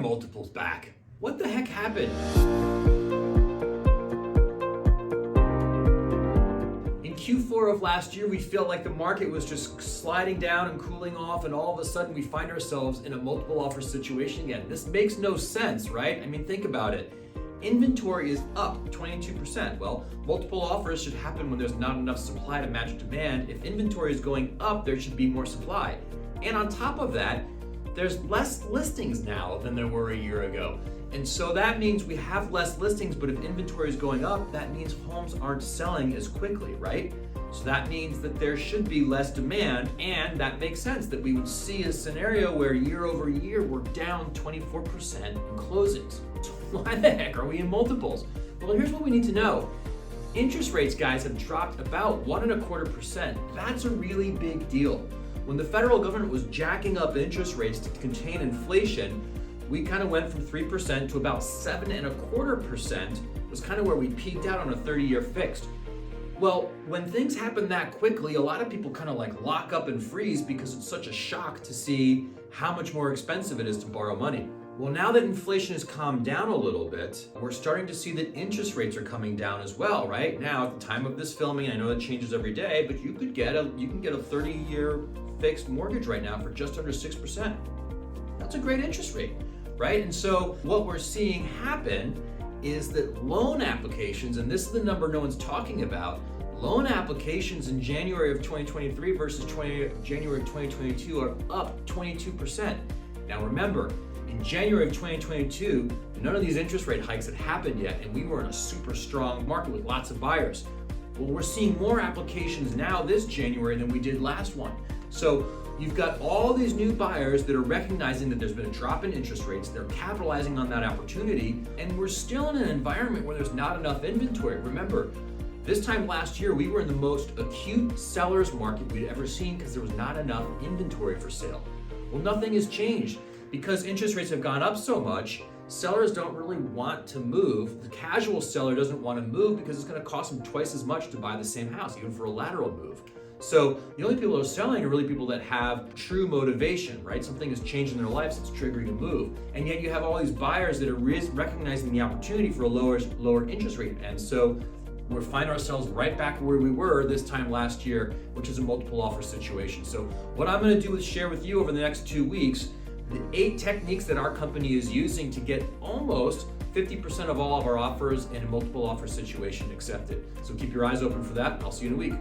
multiples back? What the heck happened? In Q4 of last year, we felt like the market was just sliding down and cooling off, and all of a sudden we find ourselves in a multiple offer situation again. This makes no sense, right? I mean, think about it. Inventory is up 22%. Well, multiple offers should happen when there's not enough supply to match demand. If inventory is going up, there should be more supply. And on top of that, there's less listings now than there were a year ago. And so that means we have less listings, but if inventory is going up, that means homes aren't selling as quickly, right? So that means that there should be less demand, and that makes sense that we would see a scenario where year over year, we're down 24% in closings. So why the heck are we in multiples? Well, here's what we need to know. Interest rates, guys, have dropped about 1.25%. That's a really big deal. When the federal government was jacking up interest rates to contain inflation, we kind of went from 3% to about 7.25%, was kind of where we peaked out on a 30-year fixed. Well, when things happen that quickly, a lot of people kind of like lock up and freeze because it's such a shock to see how much more expensive it is to borrow money. Well, now that inflation has calmed down a little bit, we're starting to see that interest rates are coming down as well, right? Now, at the time of this filming, I know it changes every day, but you can get a 30-year fixed mortgage right now for just under 6%. That's a great interest rate, right? And so what we're seeing happen is that loan applications, and this is the number no one's talking about, loan applications in January of 2023 versus January of 2022 are up 22%. Now remember, in January of 2022, none of these interest rate hikes had happened yet, and we were in a super strong market with lots of buyers. Well, we're seeing more applications now this January than we did last one. So you've got all these new buyers that are recognizing that there's been a drop in interest rates, they're capitalizing on that opportunity, and we're still in an environment where there's not enough inventory. Remember, this time last year, we were in the most acute seller's market we'd ever seen because there was not enough inventory for sale. Well, nothing has changed. Because interest rates have gone up so much, sellers don't really want to move. The casual seller doesn't want to move because it's going to cost them twice as much to buy the same house, even for a lateral move. So the only people that are selling are really people that have true motivation, right? Something has changed in their lives that's triggering a move. And yet you have all these buyers that are recognizing the opportunity for a lower interest rate. And so we find ourselves right back where we were this time last year, which is a multiple offer situation. So what I'm going to do is share with you over the next 2 weeks the 8 techniques that our company is using to get almost 50% of all of our offers in a multiple offer situation accepted. So keep your eyes open for that. I'll see you in a week.